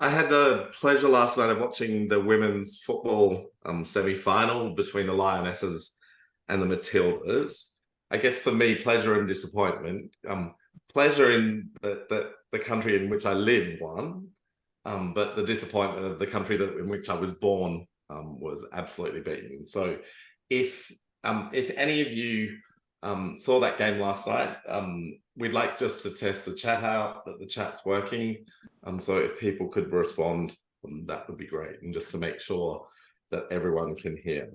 I had the pleasure last night of watching the women's football semi-final between the Lionesses and the Matildas. I guess for me, pleasure and disappointment. Pleasure in the country in which I live won, but the disappointment of the country in which I was born was absolutely beaten. So, if any of you saw that game last night, we'd like just to test the chat out, that the chat's working. So if people could respond, that would be great. And just to make sure that everyone can hear.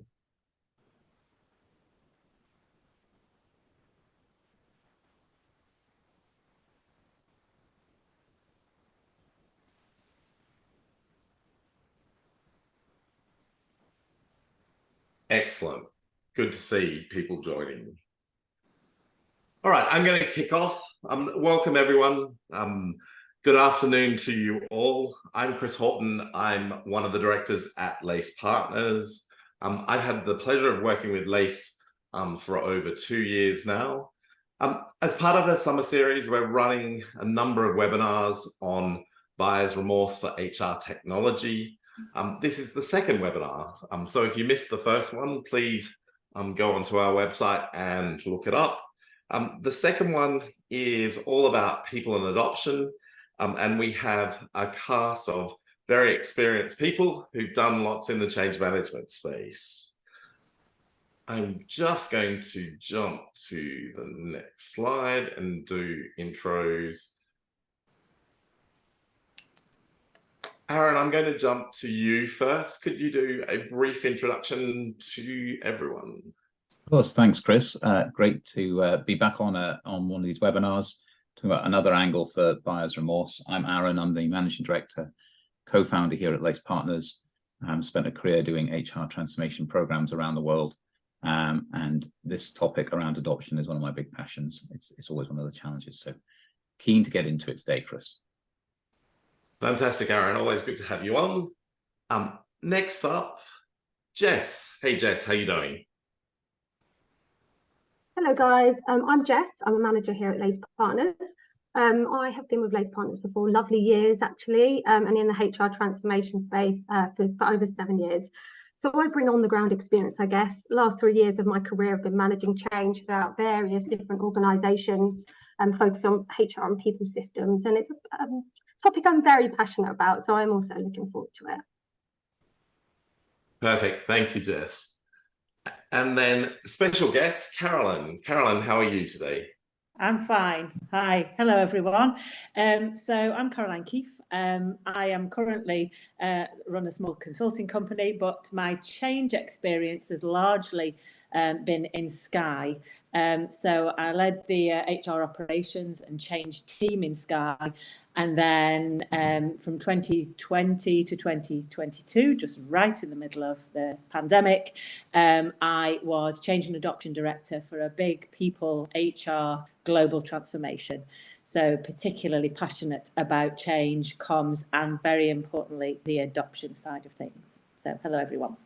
Excellent. Good to see people joining. All right, I'm going to kick off. Welcome, everyone. Good afternoon to you all. I'm Chris Horton. I'm one of the directors at Lace Partners. I've had the pleasure of working with Lace for over 2 years now. As part of our summer series, we're running a number of webinars on buyer's remorse for HR technology. This is the second webinar. So if you missed the first one, please go onto our website and look it up. The second one is all about people and adoption. And we have a cast of very experienced people who've done lots in the change management space. I'm just going to jump to the next slide and do intros. Aaron, I'm going to jump to you first. Could you do a brief introduction to everyone? Of course, thanks, Chris. Great to be back on one of these webinars, talking about another angle for buyer's remorse. I'm Aaron. I'm the managing director, co-founder here at Lace Partners. Spent a career doing HR transformation programs around the world, and this topic around adoption is one of my big passions. It's always one of the challenges. So keen to get into it today, Chris. Fantastic, Aaron. Always good to have you on. Next up, Jess. Hey, Jess, how you doing? Hello guys, I'm Jess. I'm a manager here at Lace Partners. I have been with Lace Partners for 4 lovely years actually, and in the HR transformation space for over 7 years. So I bring on the ground experience, I guess. Last 3 years of my career have been managing change throughout various different organisations and focus on HR and people systems. And it's a topic I'm very passionate about, so I'm also looking forward to it. Perfect, thank you, Jess. And then special guest, Carolyn. Carolyn, how are you today? I'm fine. Hi. Hello, everyone. So I'm Caroline Keefe. I am currently run a small consulting company, but my change experience has largely been in Sky. So I led the HR operations and change team in Sky. And then from 2020 to 2022, just right in the middle of the pandemic, I was change and adoption director for a big people HR global transformation. So particularly passionate about change, comms, and very importantly, the adoption side of things. So hello, everyone.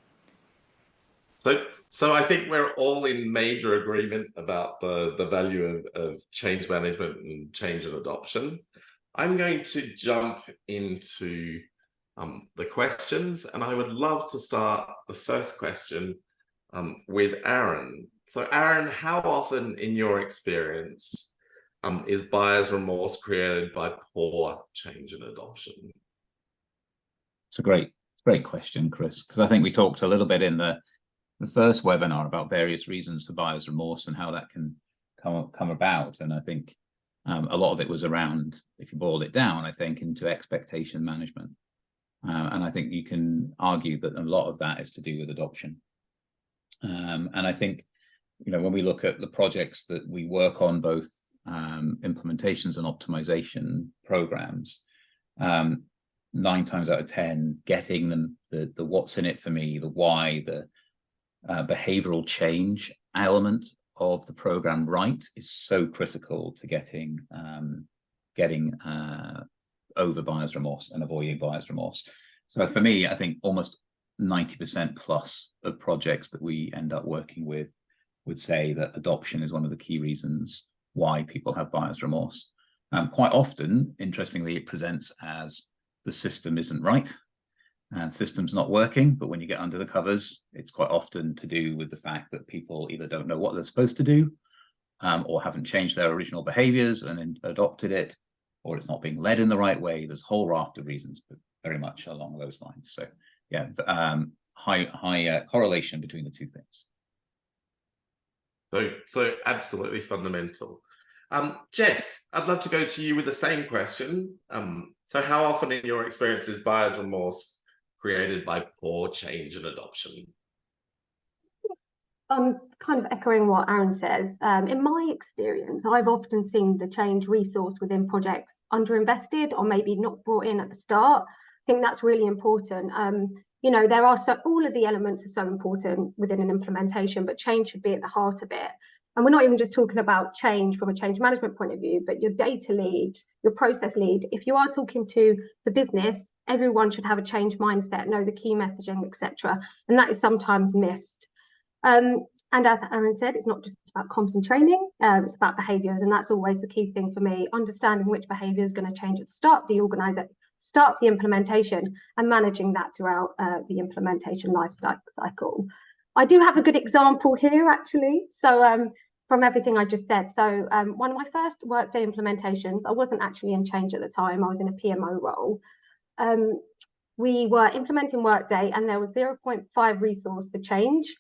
So I think we're all in major agreement about the value of change management and change and adoption. I'm going to jump into the questions, and I would love to start the first question with Aaron. So Aaron, how often in your experience is buyer's remorse created by poor change and adoption? It's a great question, Chris, because I think we talked a little bit in the first webinar about various reasons for buyer's remorse and how that can come about. And I think a lot of it was around, if you boil it down, I think, into expectation management. And I think you can argue that a lot of that is to do with adoption. And I think, when we look at the projects that we work on, both implementations and optimization programs, 9 times out of 10, getting them the what's in it for me, the why, the behavioral change element of the program right is so critical to getting over buyer's remorse and avoiding buyer's remorse. So for me, I think almost 90% plus of projects that we end up working with would say that adoption is one of the key reasons why people have buyer's remorse. Quite often, interestingly, it presents as the system isn't right and system's not working. But when you get under the covers, it's quite often to do with the fact that people either don't know what they're supposed to do, or haven't changed their original behaviors and adopted it, or it's not being led in the right way. There's a whole raft of reasons, but very much along those lines. So yeah, high correlation between the two things. So absolutely fundamental. Jess, I'd love to go to you with the same question. So how often in your experience is buyer's remorse created by poor change and adoption? Kind of echoing what Aaron says. In my experience, I've often seen the change resource within projects underinvested or maybe not brought in at the start. I think that's really important. You know, all of the elements are so important within an implementation, but change should be at the heart of it. And we're not even just talking about change from a change management point of view, but your data lead, your process lead. If you are talking to the business, everyone should have a change mindset, know the key messaging, etc. And that is sometimes missed. And as Aaron said, it's not just about comms and training, it's about behaviours, and that's always the key thing for me, understanding which behaviour is going to change at the start of the organisation, start the implementation, and managing that throughout the implementation life cycle. I do have a good example here, actually. So from everything I just said. So one of my first Workday implementations, I wasn't actually in change at the time, I was in a PMO role. We were implementing Workday and there was 0.5 resource for change,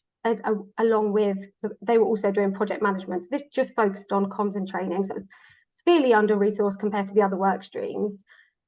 along with, they were also doing project management. So this just focused on comms and training. So it's severely under-resourced compared to the other work streams.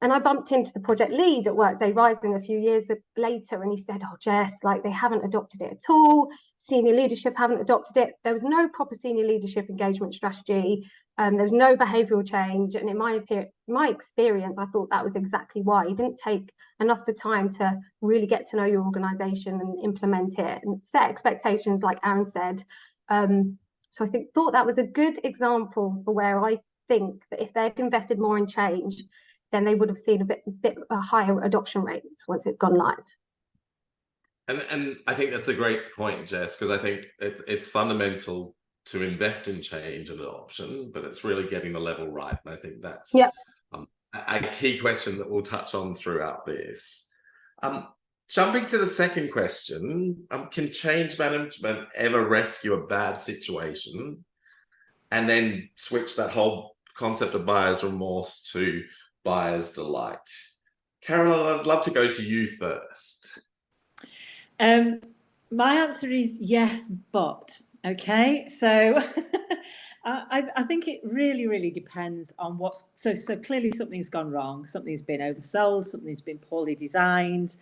And I bumped into the project lead at Workday Rising a few years later, and he said, oh, Jess, like they haven't adopted it at all. Senior leadership haven't adopted it. There was no proper senior leadership engagement strategy. There was no behavioural change. And in my experience, I thought that was exactly why. You didn't take enough the time to really get to know your organisation and implement it and set expectations, like Aaron said. So I thought that was a good example for where I think that if they'd invested more in change, then they would have seen a bit higher adoption rates once it's gone live. And I think that's a great point, Jess, because I think it's fundamental to invest in change and adoption, but it's really getting the level right. And I think that's a key question that we'll touch on throughout this. Jumping to the second question, can change management ever rescue a bad situation and then switch that whole concept of buyer's remorse to buyer's delight? Carol, I'd love to go to you first. My answer is yes, but okay. So I think it really depends on what's so clearly something's gone wrong, something's been oversold, something's been poorly designed,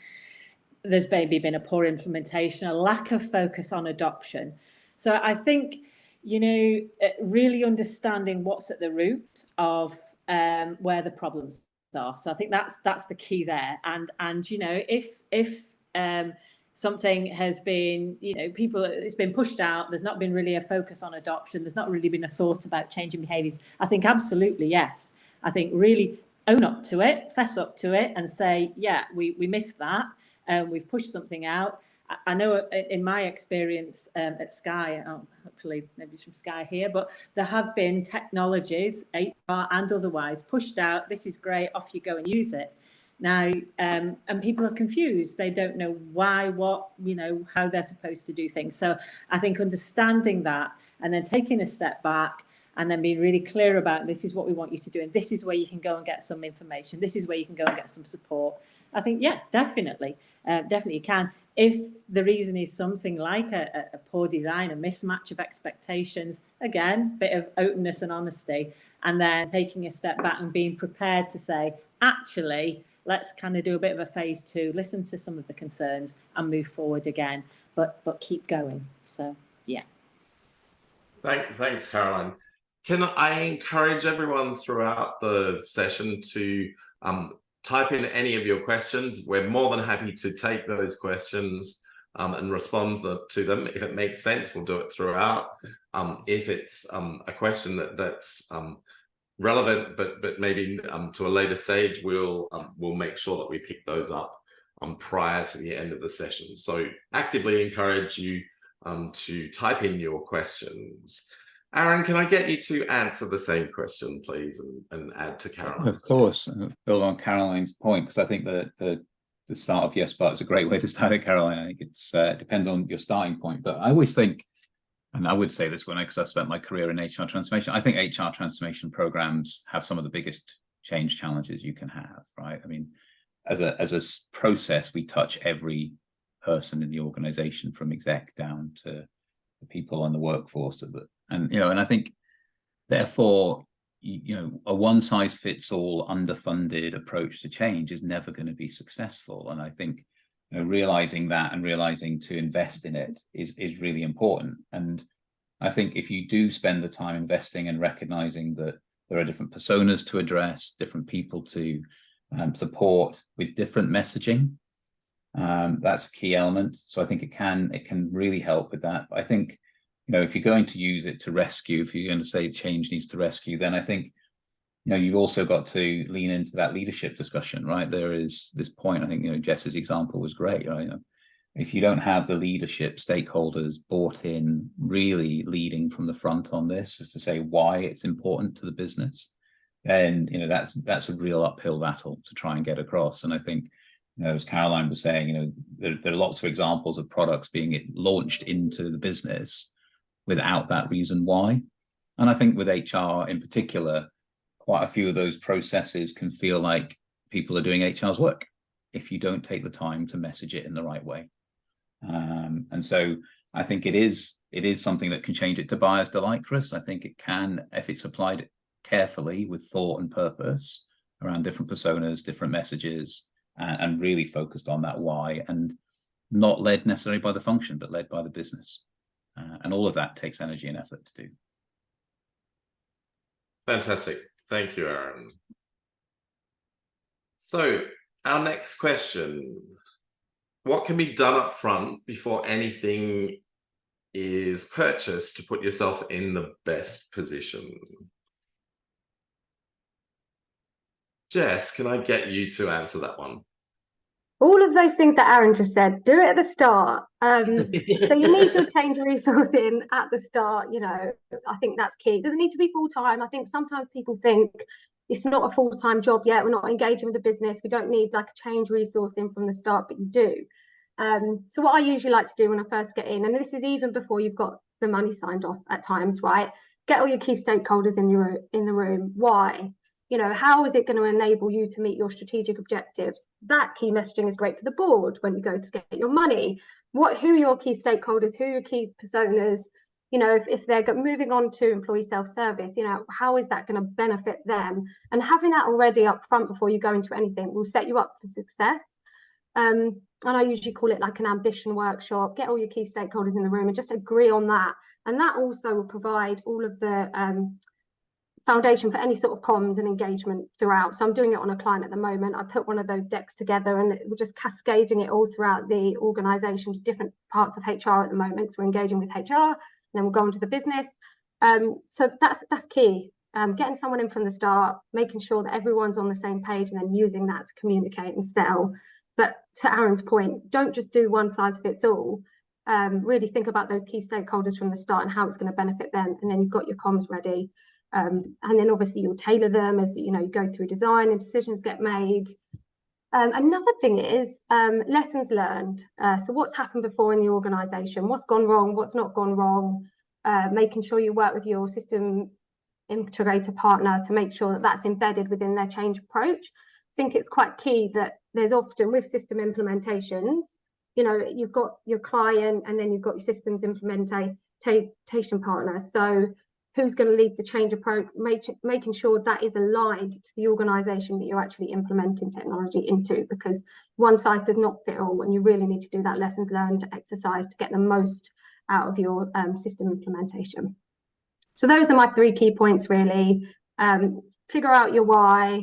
there's maybe been a poor implementation, a lack of focus on adoption. So I think, you know, really understanding what's at the root of where the problems are. So I think that's the key there. And you know, if something has been, you know, it's been pushed out, there's not been really a focus on adoption, there's not really been a thought about changing behaviours, I think absolutely yes. I think really own up to it, fess up to it, and say, yeah, we missed that, we've pushed something out. I know in my experience at Sky, hopefully nobody's from Sky here, but there have been technologies, HR and otherwise, pushed out, this is great, off you go and use it. Now, and people are confused. They don't know why, what, you know, how they're supposed to do things. So I think understanding that and then taking a step back and then being really clear about this is what we want you to do and this is where you can go and get some information. This is where you can go and get some support. I think, yeah, definitely you can. If the reason is something like a poor design, a mismatch of expectations, again, bit of openness and honesty, and then taking a step back and being prepared to say, actually, let's kind of do a bit of a phase 2, listen to some of the concerns and move forward again, but keep going. So, yeah. Thanks, Caroline. Can I encourage everyone throughout the session to type in any of your questions? We're more than happy to take those questions and respond to them. If it makes sense, we'll do it throughout. If it's a question that's relevant, but maybe to a later stage, we'll make sure that we pick those up prior to the end of the session. So actively encourage you to type in your questions. Aaron, can I get you to answer the same question, please, and add to Caroline's? Of course, build on Caroline's point, because I think that the start of Yes But is a great way to start it, Caroline. I think it depends on your starting point, but I always think, and I would say this because I've spent my career in HR transformation, I think HR transformation programs have some of the biggest change challenges you can have, right? I mean, as a process, we touch every person in the organization, from exec down to the people on the workforce, and I think therefore, a one-size-fits-all underfunded approach to change is never going to be successful. And I think realizing that and realizing to invest in it is really important. And I think if you do spend the time investing and recognizing that there are different personas to address, different people to support with different messaging, that's a key element. So I think it can really help with that. But I think if you're going to use it to rescue, if you're going to say change needs to rescue, then I think, you've also got to lean into that leadership discussion, right? There is this point, I think, Jess's example was great, right? If you don't have the leadership stakeholders bought in, really leading from the front on this, as to say why it's important to the business, then, that's a real uphill battle to try and get across. And I think, as Caroline was saying, there are lots of examples of products being launched into the business without that reason why. And I think with HR in particular, quite a few of those processes can feel like people are doing HR's work if you don't take the time to message it in the right way. And so I think it is something that can change it to buyer's delight, Chris. I think it can, if it's applied carefully with thought and purpose around different personas, different messages, and really focused on that why, and not led necessarily by the function, but led by the business. And all of that takes energy and effort to do. Fantastic. Thank you, Aaron. So our next question, what can be done up front before anything is purchased to put yourself in the best position? Jess, can I get you to answer that one? All of those things that Aaron just said, do it at the start. So you need your change resource in at the start. I think that's key. It doesn't need to be full-time. I think sometimes people think it's not a full-time job yet. We're not engaging with the business. We don't need like a change resource in from the start, but you do. So what I usually like to do when I first get in, and this is even before you've got the money signed off at times, right? Get all your key stakeholders in the room. Why? How is it going to enable you to meet your strategic objectives? That key messaging is great for the board when you go to get your money. Who are your key stakeholders? Who are your key personas? If they're moving on to employee self-service, how is that going to benefit them? And having that already up front before you go into anything will set you up for success. And I usually call it like an ambition workshop. Get all your key stakeholders in the room and just agree on that. And that also will provide all of the foundation for any sort of comms and engagement throughout. So I'm doing it on a client at the moment. I put one of those decks together and we're just cascading it all throughout the organization to different parts of HR at the moment. So we're engaging with HR and then we'll go on to the business. So that's key. Getting someone in from the start, making sure that everyone's on the same page and then using that to communicate and sell. But to Aaron's point, don't just do one size fits all. Really think about those key stakeholders from the start and how it's going to benefit them. And then you've got your comms ready. And then obviously you'll tailor them as you go through design and decisions get made. Another thing is lessons learned. So what's happened before in the organization, what's gone wrong, what's not gone wrong, making sure you work with your system integrator partner to make sure that that's embedded within their change approach. I think it's quite key that there's often with system implementations, you've got your client and then you've got your systems implementation partner. So who's going to lead the change approach, making sure that is aligned to the organization that you're actually implementing technology into, because one size does not fit all and you really need to do that lessons learned exercise to get the most out of your system implementation. So those are my 3 key points really. Figure out your why,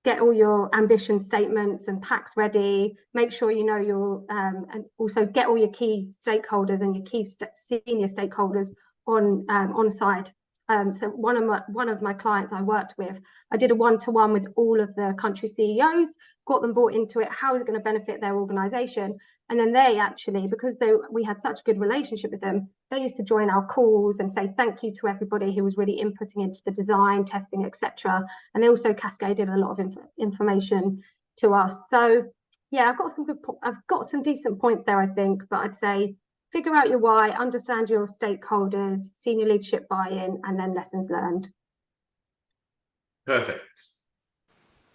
get all your ambition statements and packs ready, make sure you know your, and also get all your key stakeholders and your key senior stakeholders on side So one of my clients I worked with, I did a one-to-one with all of the country CEOs, got them bought into it. How is it going to benefit their organization? And then they actually, because we had such a good relationship with them, they used to join our calls and say thank you to everybody who was really inputting into the design, testing, etc. And they also cascaded a lot of information to us. So yeah, I've got some decent points there, I think, but I'd say figure out your why, understand your stakeholders, senior leadership buy-in, and then lessons learned. Perfect.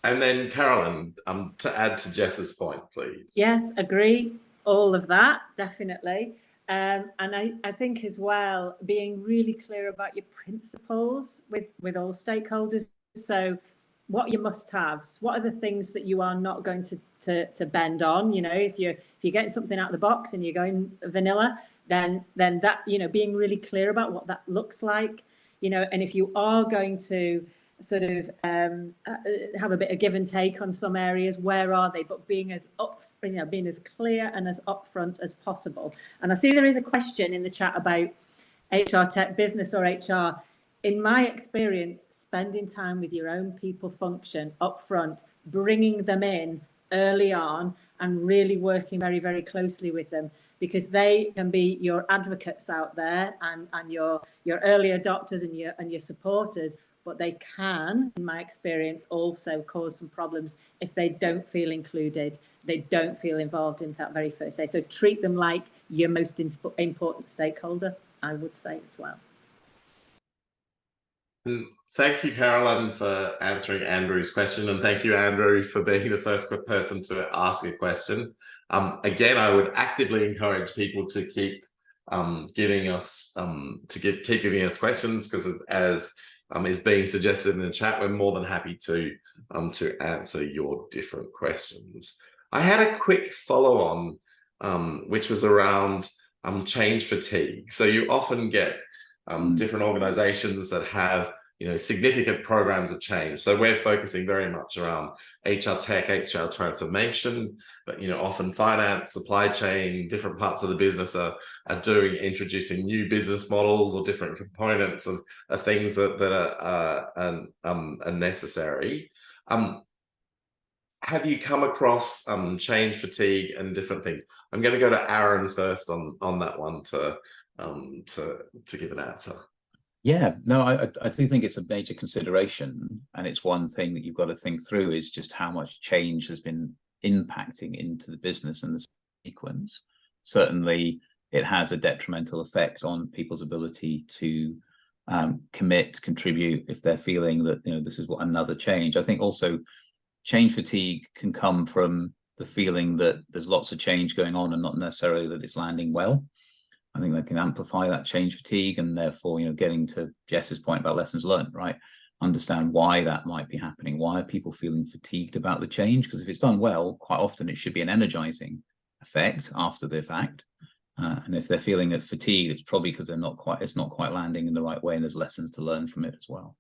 And then Carolyn, to add to Jess's point, please. Yes, agree. All of that, definitely. And I think as well, being really clear about your principles with all stakeholders. So what are your must-haves? What are the things that you are not going to bend on? You know, if you're getting something out of the box and you're going vanilla, then that, you know, being really clear about what that looks like, you know, and if you are going to sort of have a bit of give and take on some areas, where are they? But being as being as clear and as upfront as possible. And I see there is a question in the chat about HR tech, business or HR. In my experience, spending time with your own people function upfront, bringing them in early on and really working very, very closely with them, because they can be your advocates out there and your early adopters and your supporters, but they can, in my experience, also cause some problems if they don't feel included, they don't feel involved in that very first day. So treat them like your most important stakeholder, I would say as well. Thank you, Carolyn, for answering Andrew's question, and thank you, Andrew, for being the first person to ask a question. Again, I would actively encourage people to keep giving us keep giving us questions, because as is being suggested in the chat, we're more than happy to answer your different questions. I had a quick follow-on, which was around change fatigue. So you often get different organizations that have, you know, significant programs of change. So we're focusing very much around HR tech, HR transformation, but, you know, often finance, supply chain, different parts of the business are introducing new business models or different components of things that are necessary. Have you come across change fatigue and different things? I'm going to go to Aaron first on that one to give an answer. Yeah, no, I do think it's a major consideration, and it's one thing that you've got to think through, is just how much change has been impacting into the business and the sequence. Certainly, it has a detrimental effect on people's ability to commit, contribute, if they're feeling that, you know, this is what another change. I think also change fatigue can come from the feeling that there's lots of change going on and not necessarily that it's landing well. I think that can amplify that change fatigue, and therefore, you know, getting to Jess's point about lessons learned, right? Understand why that might be happening. Why are people feeling fatigued about the change? Because if it's done well, quite often it should be an energizing effect after the fact. And if they're feeling it fatigued, it's probably because it's not quite landing in the right way, and there's lessons to learn from it as well.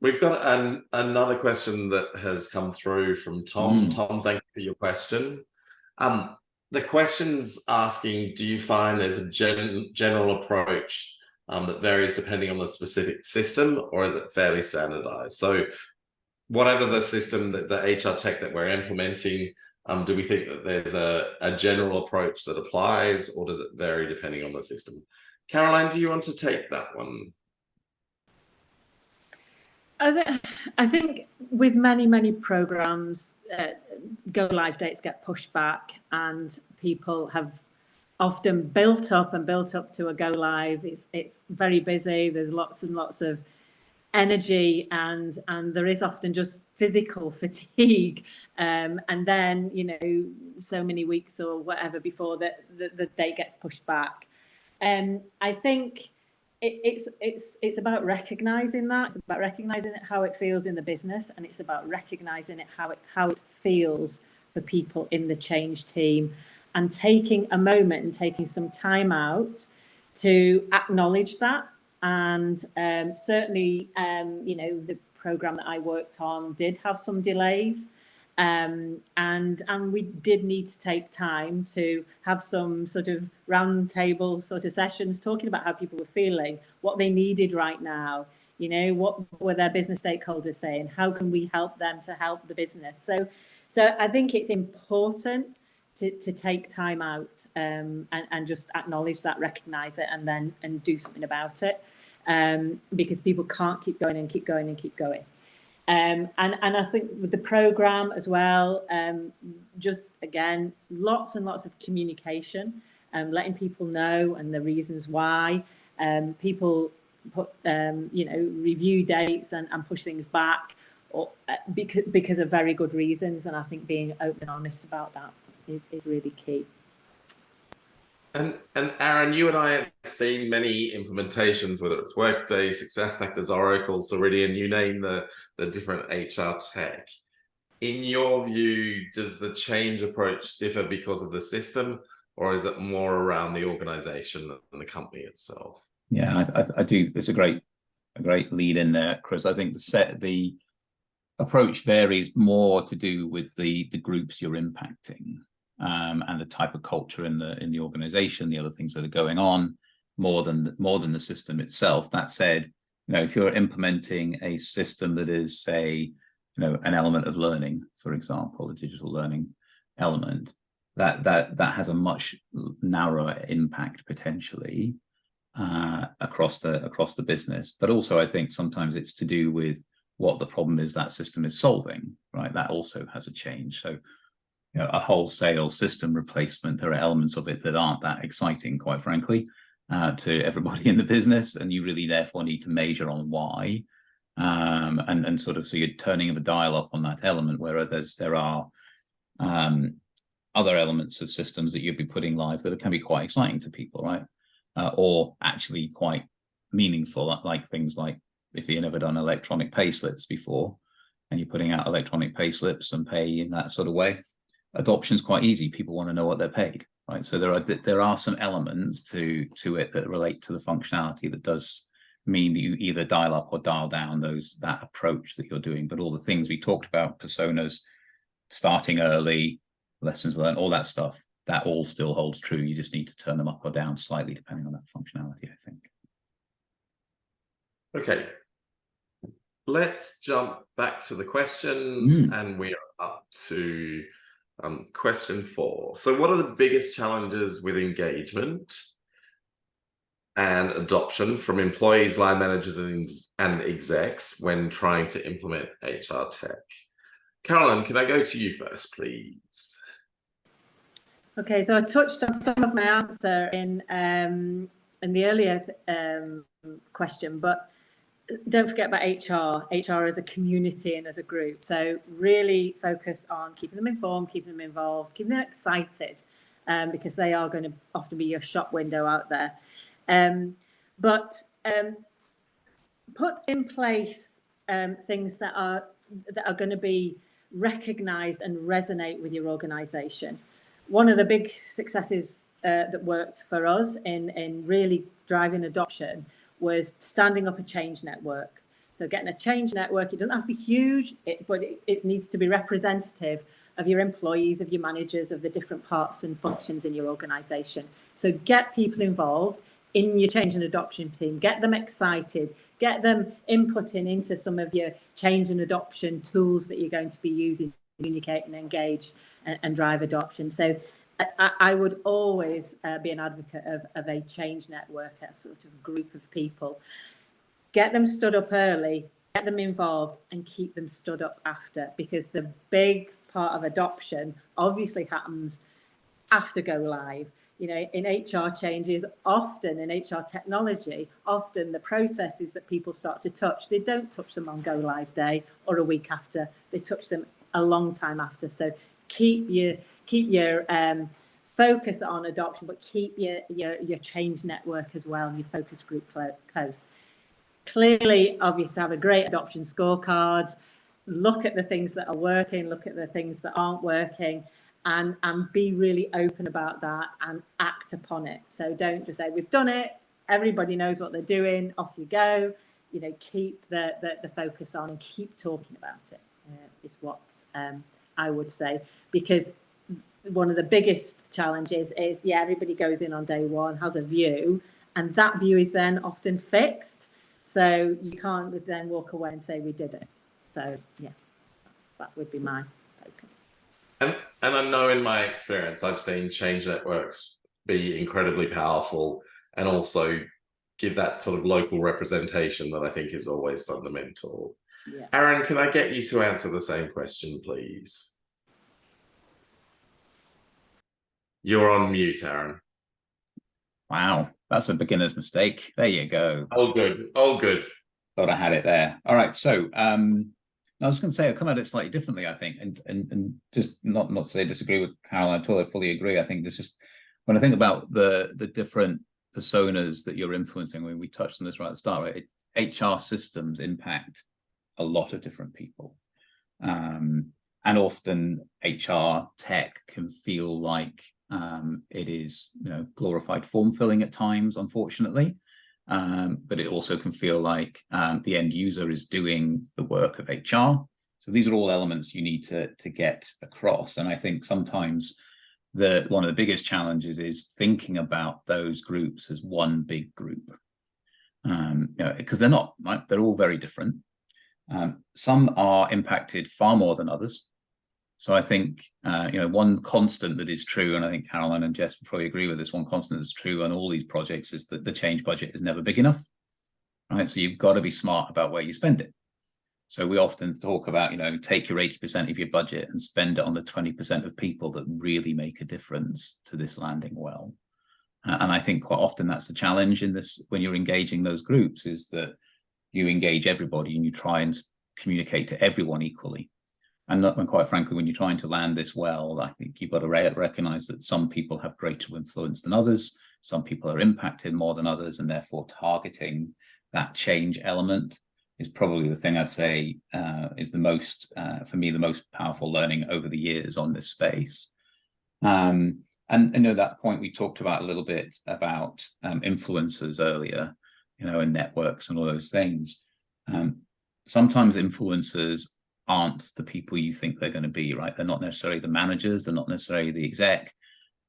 We've got another question that has come through from Tom. Tom, thank you for your question. The question's asking, do you find there's a general approach that varies depending on the specific system, or is it fairly standardized? So whatever the system, the HR tech that we're implementing, do we think that there's a general approach that applies, or does it vary depending on the system? Caroline, do you want to take that one? I think with many programs, go live dates get pushed back, and people have often built up to a go live. It's very busy. There's lots and lots of energy, and there is often just physical fatigue. And then, you know, so many weeks or whatever before the date gets pushed back. I think it's about recognizing that. It's about recognizing it, how it feels in the business, and it's about recognizing it, how it feels for people in the change team, and taking a moment and taking some time out to acknowledge that. And certainly, you know, the program that I worked on did have some delays, And we did need to take time to have some sort of round table sort of sessions talking about how people were feeling, what they needed right now, you know, what were their business stakeholders saying, how can we help them to help the business. So I think it's important to take time out and just acknowledge that, recognise it, and do something about it, because people can't keep going and keep going and keep going. And I think with the programme as well, just again, lots and lots of communication, letting people know and the reasons why. People put, you know, review dates and push things back, or because of very good reasons. And I think being open and honest about that is really key. And Aaron, you and I have seen many implementations, whether it's Workday, SuccessFactors, Oracle, Ceridian, you name the different HR tech. In your view, does the change approach differ because of the system, or is it more around the organization and the company itself? Yeah, I do. There's a great lead in there, Chris. I think the approach varies more to do with the groups you're impacting, and the type of culture in the organization, the other things that are going on, more than the system itself. That said, you know, if you're implementing a system that is, say, you know, an element of learning, for example, a digital learning element, that has a much narrower impact potentially across the business. But also, I think sometimes it's to do with what the problem is that system is solving, right? That also has a change. So, you know, a wholesale system replacement, there are elements of it that aren't that exciting, quite frankly, to everybody in the business, and you really therefore need to measure on why, and sort of, so you're turning the dial up on that element, where there are other elements of systems that you'd be putting live that can be quite exciting to people, right? Or actually quite meaningful, like things like, if you've never done electronic pay slips before and you're putting out electronic pay slips and pay in that sort of way, adoption is quite easy. People want to know what they're paid, right? So there are some elements to it that relate to the functionality that does mean that you either dial up or dial down that approach that you're doing. But all the things we talked about, personas, starting early, lessons learned, all that stuff, that all still holds true. You just need to turn them up or down slightly depending on that functionality, I think. Okay, let's jump back to the questions, and we are up to question 4. So what are the biggest challenges with engagement and adoption from employees, line managers, and execs when trying to implement HR tech? Carolyn, can I go to you first, please? Okay, so I touched on some of my answer in the earlier question, but don't forget about HR as a community and as a group. So really focus on keeping them informed, keeping them involved, keeping them excited, because they are going to often be your shop window out there. But put in place things that are going to be recognised and resonate with your organisation. One of the big successes that worked for us in really driving adoption was standing up a change network. So getting a change network, it doesn't have to be huge, but it needs to be representative of your employees, of your managers, of the different parts and functions in your organisation. So get people involved in your change and adoption team, get them excited, get them inputting into some of your change and adoption tools that you're going to be using to communicate and engage and drive adoption. So I would always be an advocate of a change network, a sort of group of people. Get them stood up early, get them involved, and keep them stood up after, because the big part of adoption obviously happens after go live. You know, in HR changes, often in HR technology, often the processes that people start to touch, they don't touch them on go live day or a week after. They touch them a long time after. So keep your focus on adoption, but keep your change network as well, your focus group close. Clearly, obviously, have a great adoption scorecards. Look at the things that are working, look at the things that aren't working, and be really open about that and act upon it. So don't just say, we've done it, everybody knows what they're doing, off you go. You know, keep the focus on and keep talking about it, is what's I would say, because one of the biggest challenges is, yeah, everybody goes in on day one, has a view, and that view is then often fixed. So you can't then walk away and say we did it. So yeah, that would be my focus. And I know in my experience, I've seen change networks be incredibly powerful and also give that sort of local representation that I think is always fundamental. Yeah. Aaron, can I get you to answer the same question, please? You're on mute, Aaron. Wow, that's a beginner's mistake. There you go. Oh, good. Oh, good. Thought I had it there. All right. So I was going to say I'll come at it slightly differently, I think, and just not to say disagree with Caroline at all. I fully agree. I think this is when I think about the different personas that you're influencing. When we touched on this right at the start, right? HR systems impact a lot of different people, and often HR tech can feel like it is, glorified form filling at times, unfortunately. But it also can feel like the end user is doing the work of HR. So these are all elements you need to get across. And I think sometimes one of the biggest challenges is thinking about those groups as one big group, because they're not, right? They're all very different. Some are impacted far more than others. So I think, one constant that is true, and I think Caroline and Jess would probably agree with this, one constant that's true on all these projects is that the change budget is never big enough, right? So you've got to be smart about where you spend it. So we often talk about, take your 80% of your budget and spend it on the 20% of people that really make a difference to this landing well. And I think quite often that's the challenge in this, when you're engaging those groups, is that you engage everybody and you try and communicate to everyone equally. And quite frankly, when you're trying to land this well, I think you've got to recognize that some people have greater influence than others. Some people are impacted more than others, and therefore targeting that change element is probably the thing I'd say is the most, for me, the most powerful learning over the years on this space. And that point we talked about a little bit about influencers earlier, and networks and all those things. Sometimes influencers aren't the people you think they're going to be, right? They're not necessarily the managers, they're not necessarily the exec.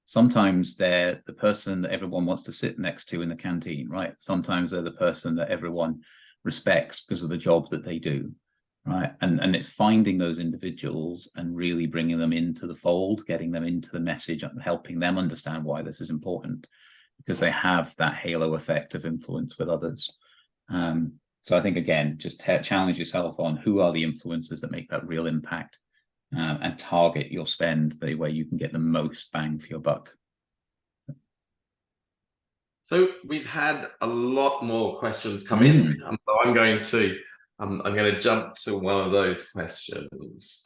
Sometimes they're the person that everyone wants to sit next to in the canteen, right? Sometimes they're the person that everyone respects because of the job that they do, right? And it's finding those individuals and really bringing them into the fold, getting them into the message and helping them understand why this is important, because they have that halo effect of influence with others. So I think, again, just challenge yourself on who are the influencers that make that real impact, and target your spend the way you can get the most bang for your buck. So we've had a lot more questions come in. So I'm going to jump to one of those questions.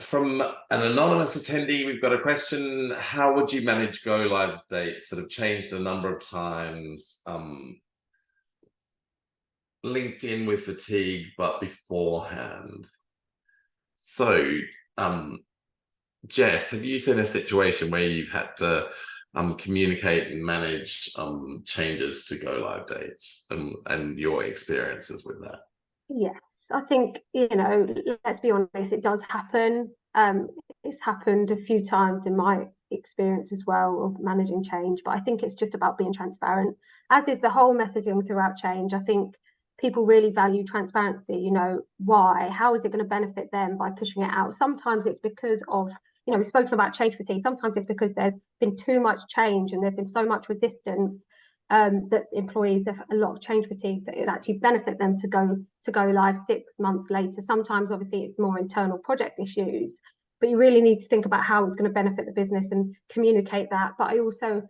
From an anonymous attendee, we've got a question: how would you manage go live dates that have changed a number of times? Linked in with fatigue, but beforehand. So, Jess, have you seen a situation where you've had to communicate and manage changes to go live dates and your experiences with that? Yes, I think, let's be honest, it does happen. It's happened a few times in my experience as well of managing change, but I think it's just about being transparent, as is the whole messaging throughout change. I think people really value transparency. Why? How is it going to benefit them by pushing it out? Sometimes it's because of, we've spoken about change fatigue. Sometimes it's because there's been too much change and there's been so much resistance that employees have a lot of change fatigue that it actually benefit them to go live 6 months later. Sometimes, obviously, it's more internal project issues, but you really need to think about how it's going to benefit the business and communicate that. But I also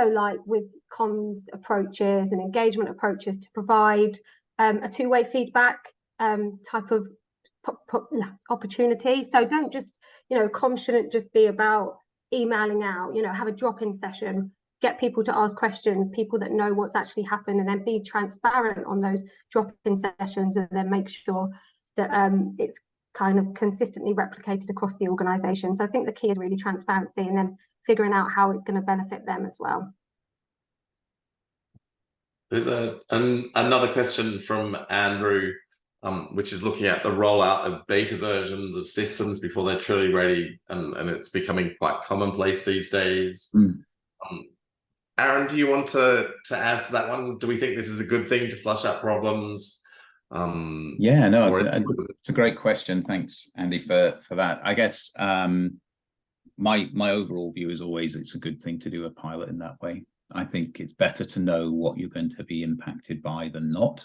like, with comms approaches and engagement approaches, to provide a two-way feedback type of opportunity. So don't just, comms shouldn't just be about emailing out. Have a drop-in session, get people to ask questions, people that know what's actually happened, and then be transparent on those drop-in sessions, and then make sure that it's kind of consistently replicated across the organization. So I think the key is really transparency, and then figuring out how it's going to benefit them as well. There's another question from Andrew. which is looking at the rollout of beta versions of systems before they're truly ready, and it's becoming quite commonplace these days. Aaron, do you want to answer that one? Do we think this is a good thing to flush out problems? Yeah, no, it's a great question. Thanks, Andy, for that. I guess my overall view is always it's a good thing to do a pilot in that way. I think it's better to know what you're going to be impacted by than not.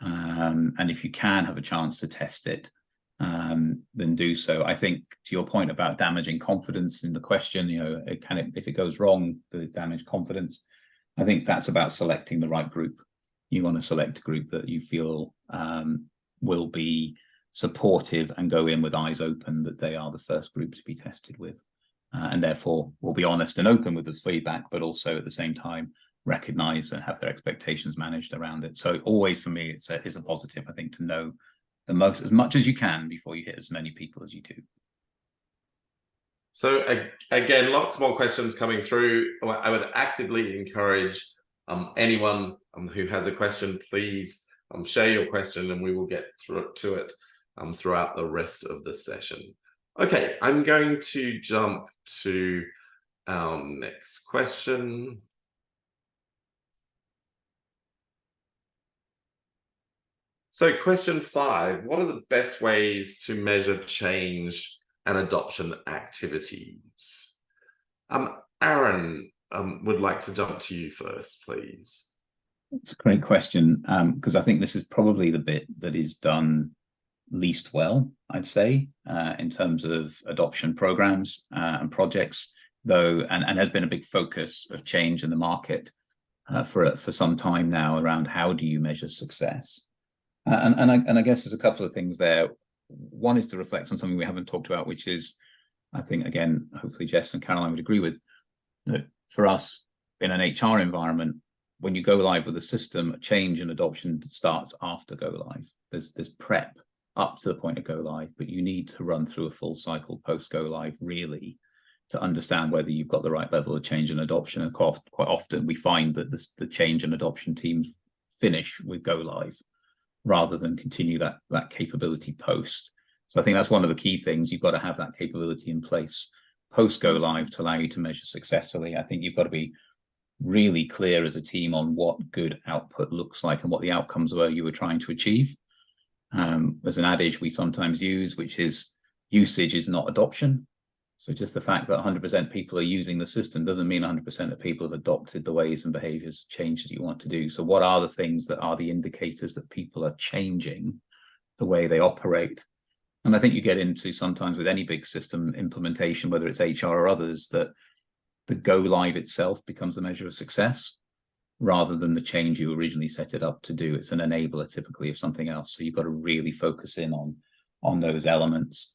And if you can have a chance to test it, then do so. I think to your point about damaging confidence in the question, if it goes wrong, does it damage confidence? I think that's about selecting the right group. You want to select a group that you feel will be supportive and go in with eyes open that they are the first group to be tested with. And therefore will be honest and open with the feedback, but also at the same time recognize and have their expectations managed around it. So always for me, it's a positive, I think, to know as much as you can before you hit as many people as you do. So again, lots more questions coming through. I would actively encourage anyone who has a question, please share your question and we will get to it throughout the rest of the session. Okay, I'm going to jump to our next question. So question 5, what are the best ways to measure change and adoption activities? Aaron would like to jump to you first, please. It's a great question, because I think this is probably the bit that is done least well, I'd say, in terms of adoption programs and projects, though, and has been a big focus of change in the market for some time now around how do you measure success. And I guess there's a couple of things there. One is to reflect on something we haven't talked about, which is, I think, again, hopefully Jess and Caroline would agree with, that for us in an HR environment, when you go live with a system, change and adoption starts after go live. There's prep up to the point of go live, but you need to run through a full cycle post go live really to understand whether you've got the right level of change and adoption. And quite often we find that the change and adoption teams finish with go live rather than continue that capability post. So I think that's one of the key things. You've got to have that capability in place post go live to allow you to measure successfully. I think you've got to be really clear as a team on what good output looks like and what the outcomes were you were trying to achieve. There's an adage we sometimes use, which is usage is not adoption. So just the fact that 100% people are using the system doesn't mean 100% of people have adopted the ways and behaviors changes you want to do. So what are the things that are the indicators that people are changing the way they operate? And I think you get into sometimes with any big system implementation, whether it's HR or others, that the go live itself becomes the measure of success rather than the change you originally set it up to do. It's an enabler typically of something else. So you've got to really focus in on those elements.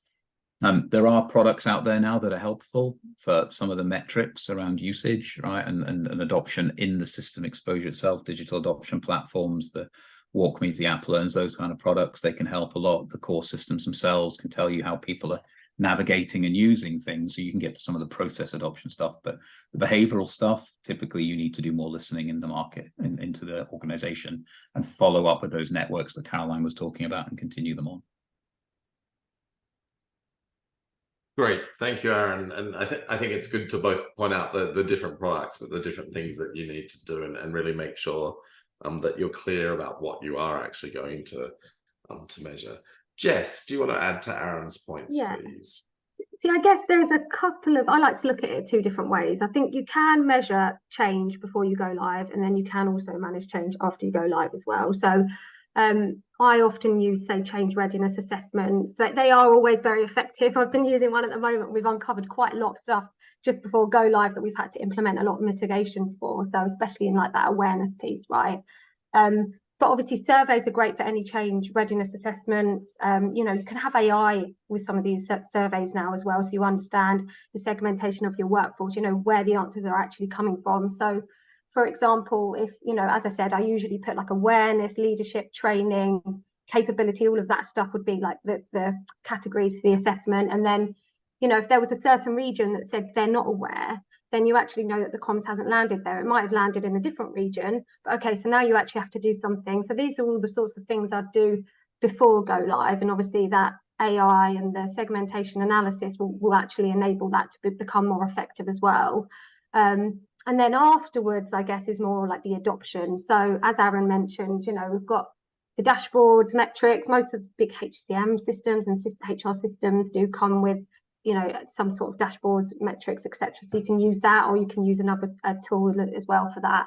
There are products out there now that are helpful for some of the metrics around usage, right? And adoption in the system exposure itself, digital adoption platforms, the WalkMe, the App Learns, those kind of products, they can help a lot. The core systems themselves can tell you how people are navigating and using things, so you can get to some of the process adoption stuff. But the behavioral stuff, typically you need to do more listening in the market, into the organization, and follow up with those networks that Caroline was talking about and continue them on. Great, thank you, Aaron. And I think it's good to both point out the different products, but the different things that you need to do, and really make sure that you're clear about what you are actually going to measure. Jess, do you want to add to Aaron's points, please? See, I guess there's a couple of, I like to look at it 2 different ways. I think you can measure change before you go live, and then you can also manage change after you go live as well. So I often use, say, change readiness assessments. They are always very effective. I've been using one at the moment. We've uncovered quite a lot of stuff just before go live that we've had to implement a lot of mitigations for. So especially in like that awareness piece, right? But obviously surveys are great for any change readiness assessments. You can have AI with some of these surveys now as well, so you understand the segmentation of your workforce, where the answers are actually coming from. So for example, if, as I said, I usually put like awareness, leadership, training, capability, all of that stuff would be like the categories for the assessment. And then, if there was a certain region that said they're not aware, then you actually know that the comms hasn't landed there. It might have landed in a different region, but okay, so now you actually have to do something. So these are all the sorts of things I'd do before go live, and obviously that AI and the segmentation analysis will actually enable that to become more effective as well. And then afterwards, I guess, is more like the adoption. So as Aaron mentioned, you know, we've got the dashboards, metrics. Most of the big HCM systems and HR systems do come with, you know, some sort of dashboards, metrics, etc. So you can use that, or you can use another tool as well for that.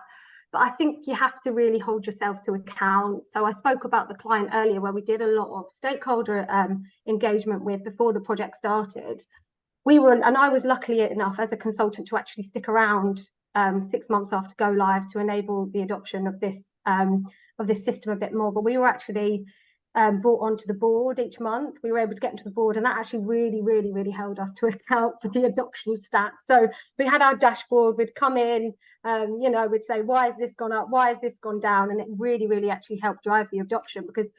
But I think you have to really hold yourself to account. So I spoke about the client earlier, where we did a lot of stakeholder engagement with before the project started. And I was lucky enough as a consultant to actually stick around 6 months after go live to enable the adoption of this system a bit more. But we were actually brought onto the board each month. We were able to get into the board, and that actually really held us to account for the adoption stats. So we had our dashboard, we'd come in, you know, we'd say, why has this gone up? Why has this gone down? And it really actually helped drive the adoption, because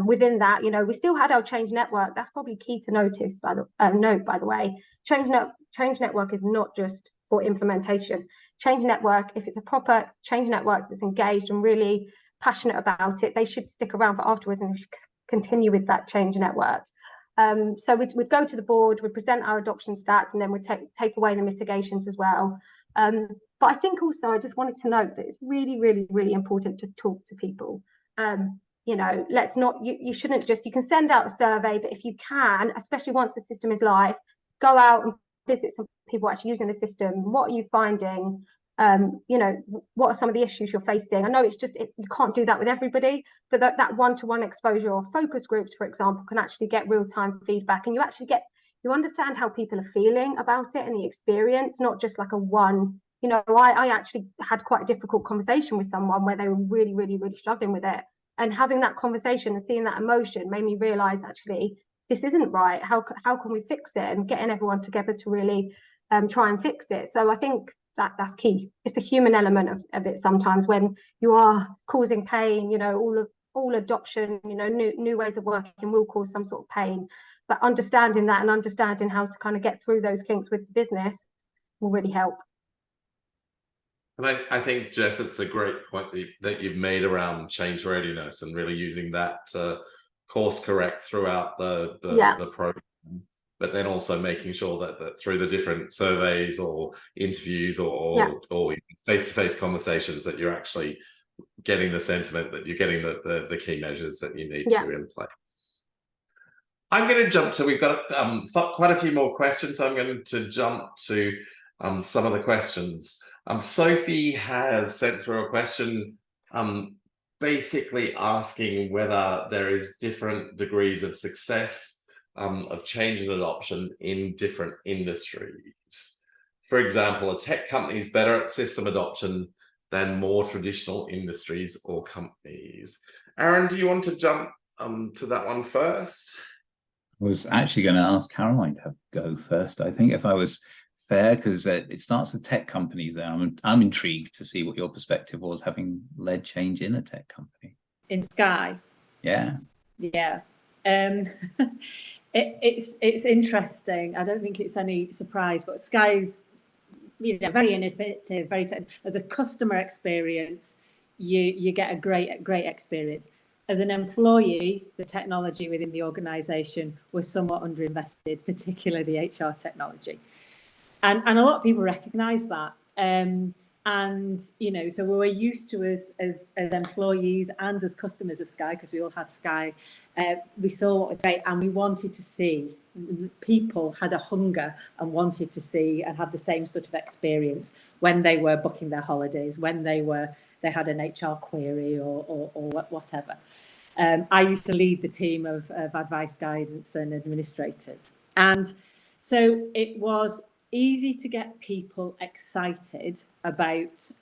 within that, you know, we still had our change network. That's probably key to notice, by the way. Change network is not just for implementation. Change network, if it's a proper change network that's engaged and really passionate about it, they should stick around for afterwards, and we should continue with that change network. So we'd go to the board, we'd present our adoption stats, and then we'd take away the mitigations as well. But I think also I just wanted to note that it's really important to talk to people. You know, let's not, you shouldn't just, you can send out a survey, but if you can, especially once the system is live, go out and visit some people actually using the system. What are you finding? You know, what are some of the issues you're facing? I know you can't do that with everybody, but that one-to-one exposure or focus groups, for example, can actually get real-time feedback, and you understand how people are feeling about it and the experience, not just like a one. You know, I actually had quite a difficult conversation with someone where they were really struggling with it, and having that conversation and seeing that emotion made me realize, actually, this isn't right. How can we fix it? And getting everyone together to really try and fix it. So I think that's key. It's the human element of it sometimes, when you are causing pain. You know, all adoption, you know, new ways of working will cause some sort of pain, but understanding that and understanding how to kind of get through those kinks with the business will really help. And I think, Jess, it's a great point that you've made around change readiness and really using that to course correct throughout the program, but then also making sure that through the different surveys or interviews or face-to-face conversations, that you're actually getting the sentiment, that you're getting the key measures that you need to in place. I'm going to jump to, we've got quite a few more questions, so I'm going to jump to some of the questions. Sophie has sent through a question basically asking whether there is different degrees of success of change and adoption in different industries. For example, a tech company is better at system adoption than more traditional industries or companies. Aaron, do you want to jump to that one first? I was actually going to ask Caroline to go first, I think, if I was fair, because it starts with tech companies there. I'm intrigued to see what your perspective was, having led change in a tech company. In Sky? Yeah. It's interesting. I don't think it's any surprise, but Sky's, you know, very innovative, as a customer experience, you get a great experience. As an employee, the technology within the organisation was somewhat underinvested, particularly the HR technology. And a lot of people recognise that. And, you know, so we were used to, as employees and as customers of Sky, because we all had Sky, we saw what was great, and we wanted to see, people had a hunger and wanted to see and have the same sort of experience when they were booking their holidays, when they had an HR query or whatever. I used to lead the team of advice, guidance and administrators. And so it was easy to get people excited about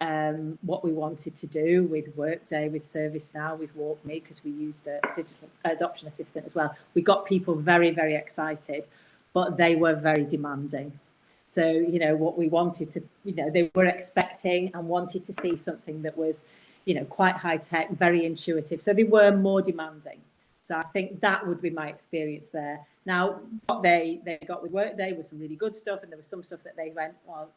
what we wanted to do with Workday, with ServiceNow, with WalkMe, because we used a digital adoption assistant as well. We got people very excited, but they were very demanding. So, you know, what we wanted to, you know, they were expecting and wanted to see something that was, you know, quite high tech, very intuitive. So they were more demanding. So I think that would be my experience there. Now, what they got with Workday was some really good stuff, and there was some stuff that they went, well,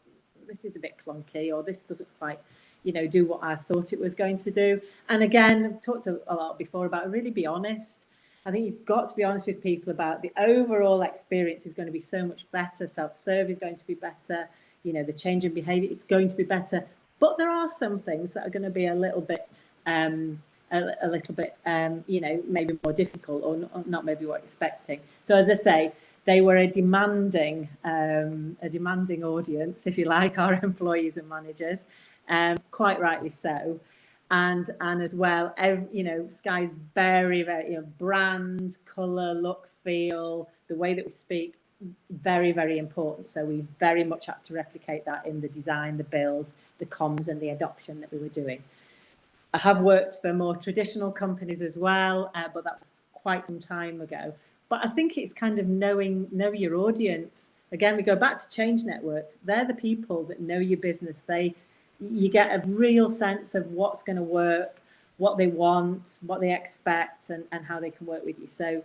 this is a bit clunky, or this doesn't quite, you know, do what I thought it was going to do. And again, I've talked a lot before about really be honest. I think you've got to be honest with people about the overall experience is going to be so much better. Self-serve is going to be better. You know, the change in behaviour is going to be better. But there are some things that are going to be a little bit, you know, maybe more difficult or not maybe what you're expecting. So as I say, they were a demanding audience, if you like, our employees and managers, quite rightly so. And as well, you know, Sky's very, you know, brand, colour, look, feel, the way that we speak, very, very important. So we very much had to replicate that in the design, the build, the comms and the adoption that we were doing. I have worked for more traditional companies as well, but that was quite some time ago. But I think it's kind of know your audience. Again, we go back to change networks. They're the people that know your business. You get a real sense of what's going to work, what they want, what they expect, and how they can work with you. So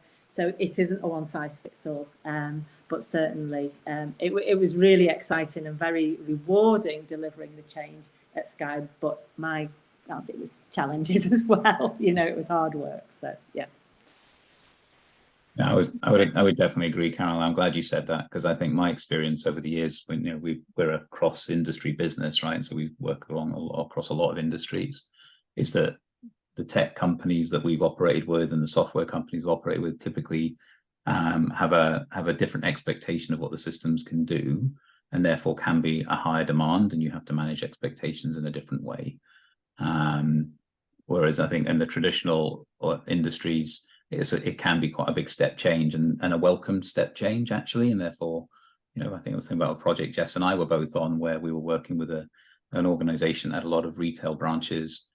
it isn't a one size fits all, but certainly it was really exciting and very rewarding delivering the change at Sky. But it was challenges as well. You know, it was hard work. So yeah. I would definitely agree, Carol. I'm glad you said that, because I think my experience over the years, when you know we're a cross-industry business, right? So we work across a lot of industries. Is that the tech companies that we've operated with and the software companies we've operated with typically have a different expectation of what the systems can do, and therefore can be a higher demand, and you have to manage expectations in a different way. Whereas I think in the traditional industries, it can be quite a big step change and a welcome step change, actually. And therefore, you know, I think I was thinking about a project Jess and I were both on, where we were working with an organization that had a lot of retail branches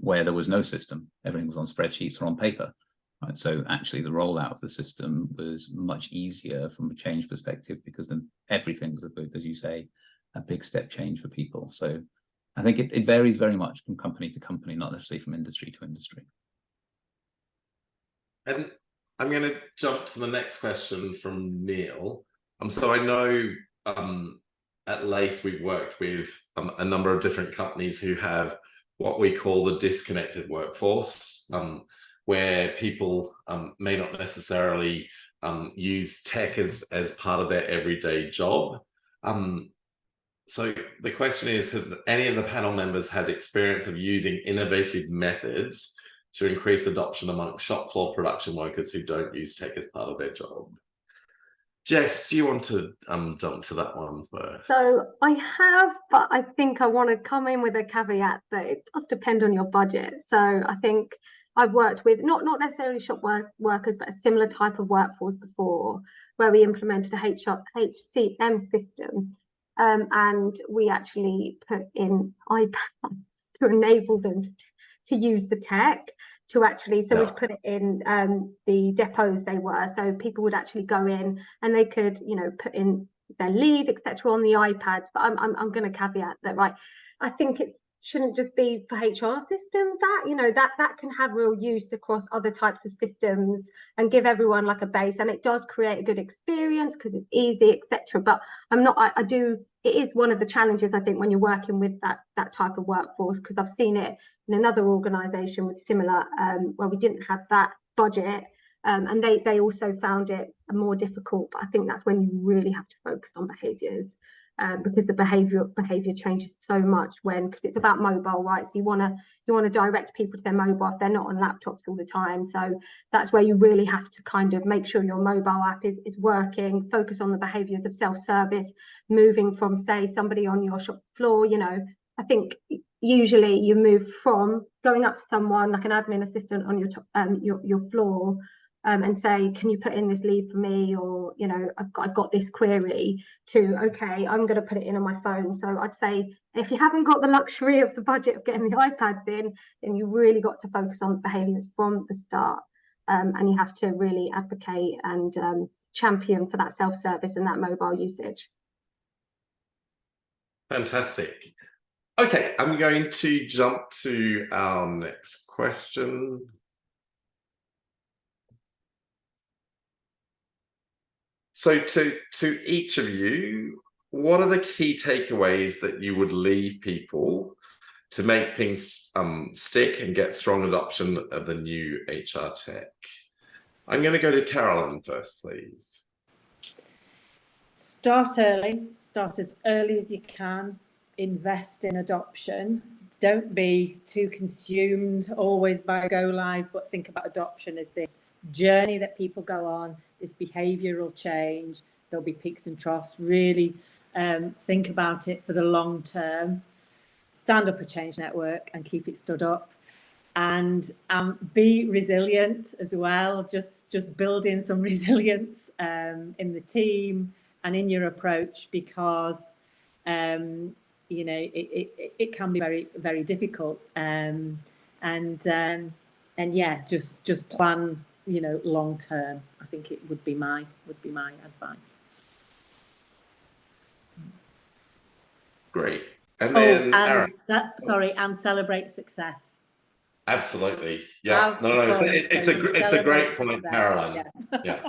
where there was no system. Everything was on spreadsheets or on paper. Right? So actually the rollout of the system was much easier from a change perspective, because then everything's, as you say, a big step change for people. So I think it varies very much from company to company, not necessarily from industry to industry. And I'm going to jump to the next question from Neil. So I know at Lace we've worked with a number of different companies who have what we call the disconnected workforce, where people may not necessarily use tech as part of their everyday job. So the question is, have any of the panel members had experience of using innovative methods to increase adoption among shop floor production workers who don't use tech as part of their job? Jess, do you want to jump to that one first? So I have, but I think I want to come in with a caveat that it does depend on your budget. So I think I've worked with not necessarily shop workers, but a similar type of workforce before, where we implemented a HCM system, and we actually put in iPads to enable them to use the tech. We'd put it in the depots they were, so people would actually go in and they could, you know, put in their leave, etc., on the iPads. But I'm going to caveat that, right? I think it shouldn't just be for HR systems. That, you know, that can have real use across other types of systems and give everyone like a base, and it does create a good experience because it's easy, etc. But it is one of the challenges, I think, when you're working with that type of workforce, because I've seen it in another organisation with similar, where we didn't have that budget, and they also found it more difficult. But I think that's when you really have to focus on behaviours, because the behaviour changes so much because it's about mobile, right? So you want to direct people to their mobile if they're not on laptops all the time. So that's where you really have to kind of make sure your mobile app is working, focus on the behaviours of self-service, moving from, say, somebody on your shop floor. You know, I think usually you move from going up to someone like an admin assistant on your floor, and say, can you put in this leave for me, or, you know, I've got this query, to, okay, I'm going to put it in on my phone. So I'd say if you haven't got the luxury of the budget of getting the iPads in, then you really got to focus on behaviours from the start, and you have to really advocate and champion for that self-service and that mobile usage. Fantastic. Okay, I'm going to jump to our next question. So to each of you, what are the key takeaways that you would leave people to make things stick and get strong adoption of the new HR tech? I'm going to go to Carolyn first, please. Start early, start as early as you can, invest in adoption. Don't be too consumed always by go live, but think about adoption as this journey that people go on, this behavioural change. There'll be peaks and troughs. Really think about it for the long term. Stand up a change network and keep it stood up. And be resilient as well. Just build in some resilience in the team and in your approach, because you know it can be very, very difficult. And yeah, just plan, you know, long term. I think it would be my advice. Great. And then Aaron. And celebrate success. Absolutely. Yeah. No, it's a great point, Caroline. Yeah.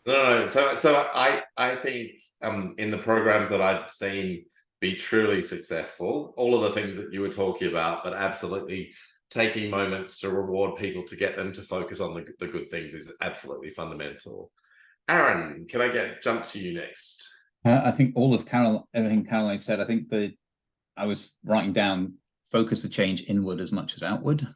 No. So I think in the programs that I've seen be truly successful, all of the things that you were talking about, but absolutely taking moments to reward people to get them to focus on the good things is absolutely fundamental. Aaron, can I jump to you next? I think everything Caroline said. I think I was writing down, focus the change inward as much as outward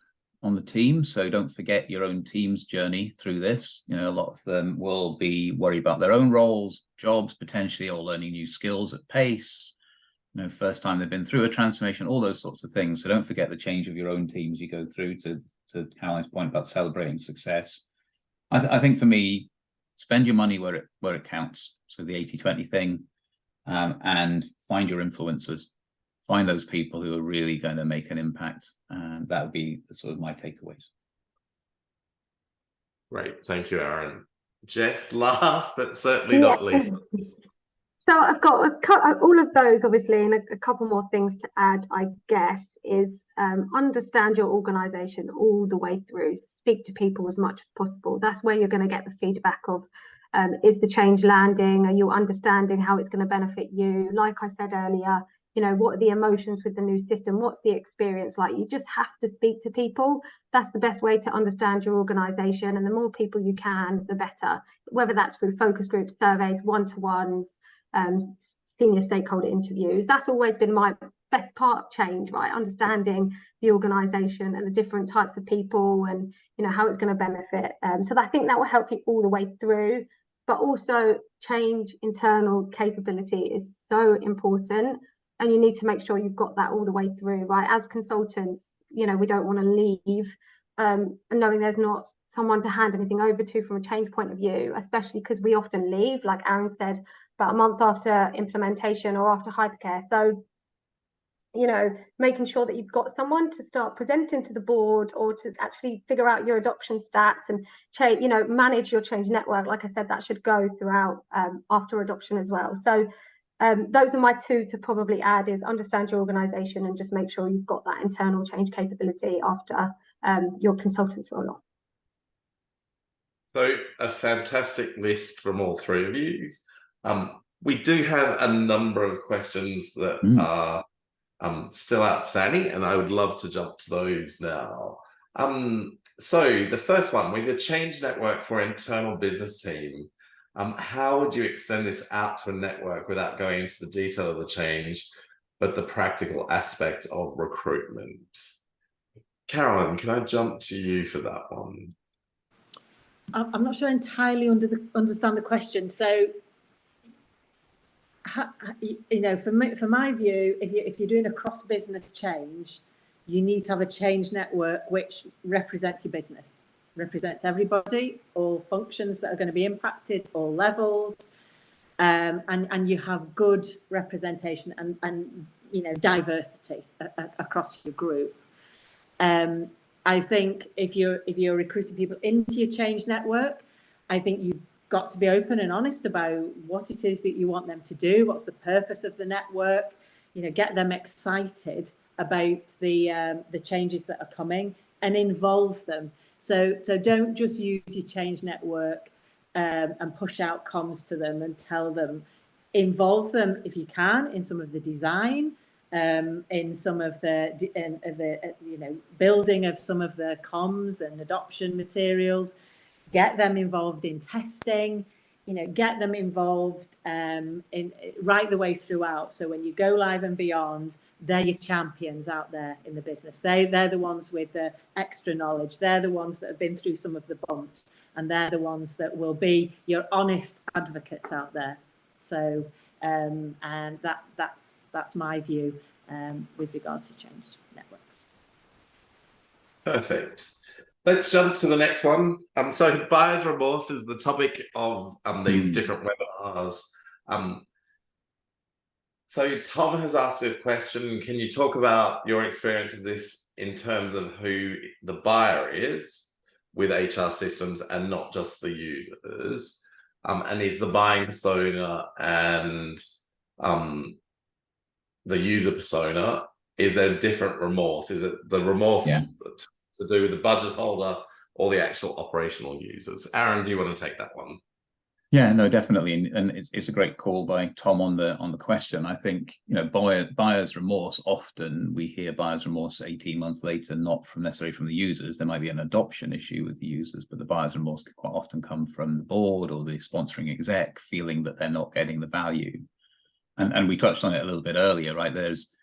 on the team. So don't forget your own team's journey through this. You know, a lot of them will be worried about their own roles, jobs potentially, or learning new skills at pace. You know, first time they've been through a transformation, all those sorts of things. So don't forget the change of your own team as you go through, to Caroline's point about celebrating success. I think for me, spend your money where it counts. So the 80-20 thing, and find your influencers. Find those people who are really going to make an impact. And that would be sort of my takeaways. Great. Thank you, Aaron. Jess, last but certainly not least. So I've got all of those, obviously, and a couple more things to add, I guess, is understand your organisation all the way through. Speak to people as much as possible. That's where you're going to get the feedback of, is the change landing? Are you understanding how it's going to benefit you? Like I said earlier, you know, what are the emotions with the new system? What's the experience like? You just have to speak to people. That's the best way to understand your organisation. And the more people you can, the better. Whether that's through focus groups, surveys, one-to-ones, senior stakeholder interviews. That's always been my best part of change, right? Understanding the organisation and the different types of people, and you know how it's going to benefit. So I think that will help you all the way through. But also, change internal capability is so important, and you need to make sure you've got that all the way through, right? As consultants, you know, we don't want to leave knowing there's not someone to hand anything over to from a change point of view, especially because we often leave, like Aaron said, about a month after implementation or after hypercare. So, you know, making sure that you've got someone to start presenting to the board, or to actually figure out your adoption stats and change, you know, manage your change network. Like I said, that should go throughout after adoption as well. So those are my two to probably add, is understand your organisation and just make sure you've got that internal change capability after your consultants roll on. So a fantastic list from all three of you. We do have a number of questions that are still outstanding, and I would love to jump to those now. So the first one, with a change network for internal business team, how would you extend this out to a network without going into the detail of the change, but the practical aspect of recruitment? Carolyn, can I jump to you for that one? I'm not sure I entirely understand the question. So, you know, for my view, if you're doing a cross-business change, you need to have a change network which represents your business, represents everybody, all functions that are going to be impacted, all levels, and you have good representation and you know, diversity across your group. I think if you're recruiting people into your change network, I think you've got to be open and honest about what it is that you want them to do, what's the purpose of the network, you know, get them excited about the changes that are coming and involve them. So don't just use your change network and push out comms to them and tell them. Involve them if you can in some of the design, in some of the you know, building of some of the comms and adoption materials, get them involved in testing, get them involved in right the way throughout. So when you go live and beyond, they're your champions out there in the business. They're the ones with the extra knowledge. They're the ones that have been through some of the bumps, and they're the ones that will be your honest advocates out there. So, and that's my view with regard to change networks. Perfect. Let's jump to the next one. So buyer's remorse is the topic of these different webinars. So Tom has asked a question. Can you talk about your experience of this in terms of who the buyer is with HR systems and not just the users? And is the buying persona and the user persona, is there a different remorse? Is it the remorse to do with the budget holder or the actual operational users? Aaron, do you want to take that one? Yeah, no, definitely, and it's a great call by Tom on the question. I think buyer's remorse, often we hear buyer's remorse 18 months later, not necessarily from the users. There might be an adoption issue with the users, but the buyer's remorse could quite often come from the board or the sponsoring exec feeling that they're not getting the value. And we touched on it a little bit earlier, right? There's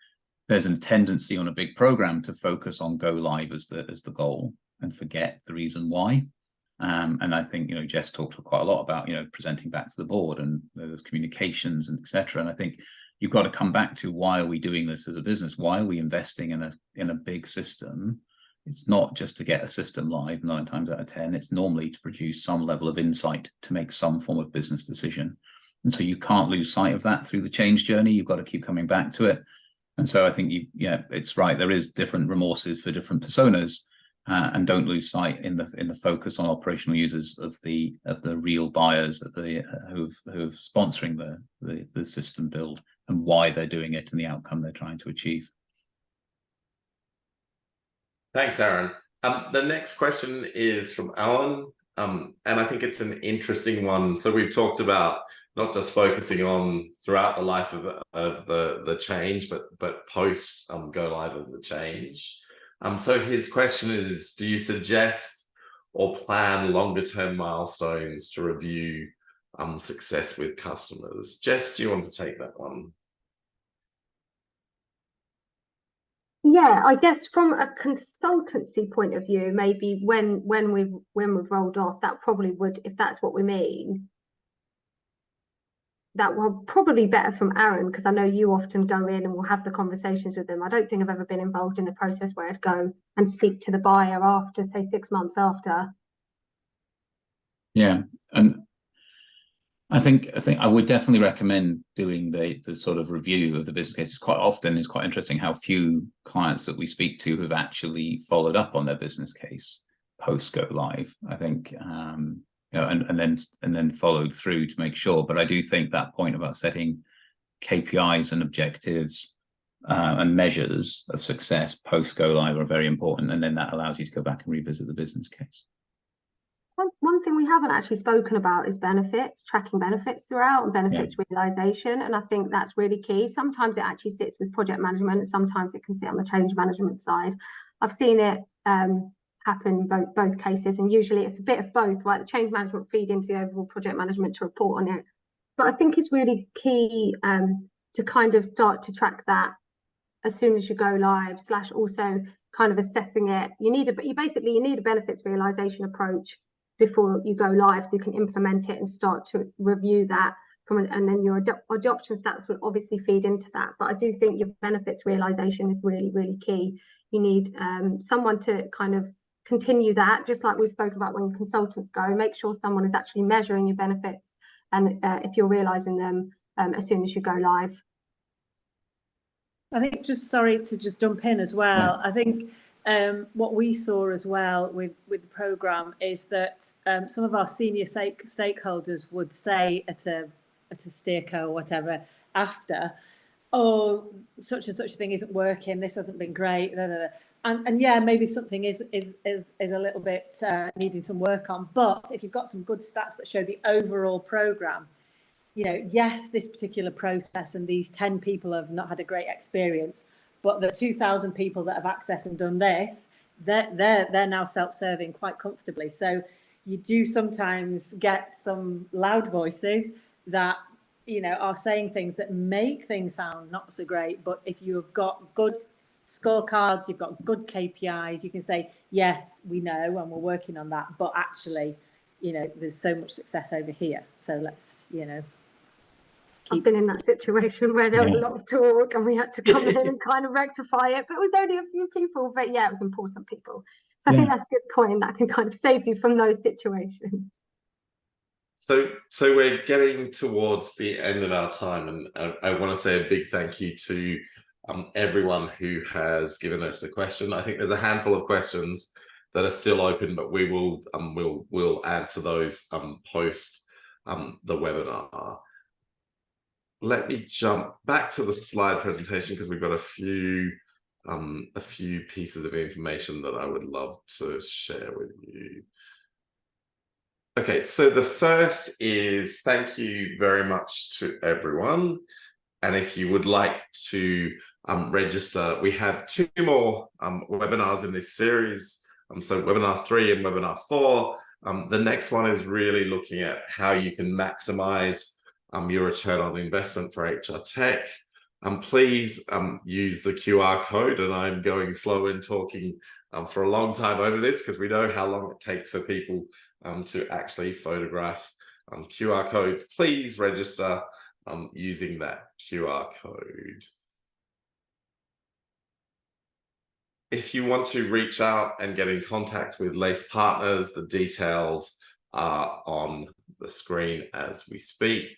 a tendency on a big program to focus on go live as the goal and forget the reason why. And I think, Jess talked quite a lot about, presenting back to the board and those communications and etc. And I think you've got to come back to, why are we doing this as a business? Why are we investing in a big system? It's not just to get a system live 9 times out of 10. It's normally to produce some level of insight to make some form of business decision. And so you can't lose sight of that through the change journey. You've got to keep coming back to it. And so I think it's right. There is different remorses for different personas. And don't lose sight in the focus on operational users of the real buyers who've sponsoring the system build and why they're doing it and the outcome they're trying to achieve. Thanks, Aaron. The next question is from Alan, and I think it's an interesting one. So we've talked about not just focusing on throughout the life of the change, but post go live of the change. So his question is, do you suggest or plan longer term milestones to review success with customers? Jess, do you want to take that one? Yeah, I guess from a consultancy point of view, maybe when we've rolled off, that probably would, if that's what we mean, that will probably better from Aaron, because I know you often go in and we'll have the conversations with them. I don't think I've ever been involved in the process where I'd go and speak to the buyer after, say, 6 months after. Yeah, and I think I would definitely recommend doing the sort of review of the business case. It's quite interesting how few clients that we speak to have actually followed up on their business case post go live. I think and then followed through to make sure. But I do think that point about setting KPIs and objectives and measures of success post go live are very important, and then that allows you to go back and revisit the business case. One thing we haven't actually spoken about is benefits, tracking benefits throughout, and benefits realization. And I think that's really key. Sometimes it actually sits with project management, and sometimes it can sit on the change management side. I've seen it happen both cases, and usually it's a bit of both, right? The change management feed into the overall project management to report on it. But I think it's really key to kind of start to track that as soon as you go live, / also kind of assessing it. You need a benefits realization approach before you go live, so you can implement it and start to review that and then your adoption stats will obviously feed into that. But I do think your benefits realization is really, really key. You need someone to kind of continue that, just like we've spoken about when consultants go. Make sure someone is actually measuring your benefits, and if you're realizing them as soon as you go live. I think, sorry to jump in as well. I think what we saw as well with the programme is that some of our senior stakeholders would say at a steerco or whatever after, oh, such and such a thing isn't working, this hasn't been great, and yeah, maybe something is a little bit needing some work on. But if you've got some good stats that show the overall programme, yes, this particular process and these 10 people have not had a great experience, but the 2,000 people that have accessed and done this, they're now self-serving quite comfortably. So, you do sometimes get some loud voices that, you know, are saying things that make things sound not so great. But if you have got good scorecards, you've got good KPIs, you can say, yes, we know, and we're working on that. But actually, you know, there's so much success over here. So let's, you know, I've been in that situation where there was a Yeah. lot of talk and we had to come in and kind of rectify it, but it was only a few people, but yeah, it was important people. So I think that's a good point. That can kind of save you from those situations. So we're getting towards the end of our time, and I want to say a big thank you to everyone who has given us a question. I think there's a handful of questions that are still open, but we will we'll answer those post the webinar. Let me jump back to the slide presentation because we've got a few pieces of information that I would love to share with you. Okay, so the first is thank you very much to everyone. And if you would like to register, we have 2 more webinars in this series. So webinar 3 and webinar 4. The next one is really looking at how you can maximize your return on investment for HR tech. Please use the QR code, and I'm going slow in talking for a long time over this because we know how long it takes for people to actually photograph QR codes. Please register using that QR code. If you want to reach out and get in contact with Lace Partners, the details are on the screen as we speak.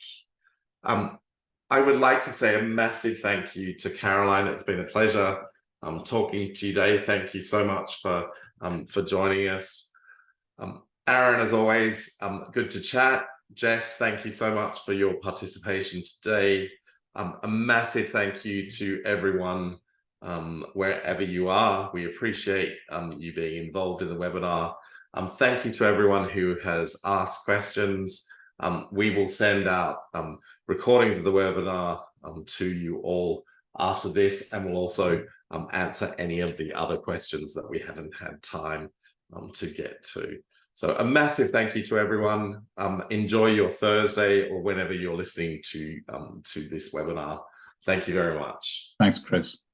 I would like to say a massive thank you to Caroline. It's been a pleasure talking to you today. Thank you so much for joining us. Aaron, as always, good to chat. Jess, thank you so much for your participation today. A massive thank you to everyone wherever you are. We appreciate you being involved in the webinar. Thank you to everyone who has asked questions. We will send out recordings of the webinar to you all after this, and we'll also answer any of the other questions that we haven't had time to get to. So a massive thank you to everyone. Enjoy your Thursday or whenever you're listening to this webinar. Thank you very much. Thanks, Chris.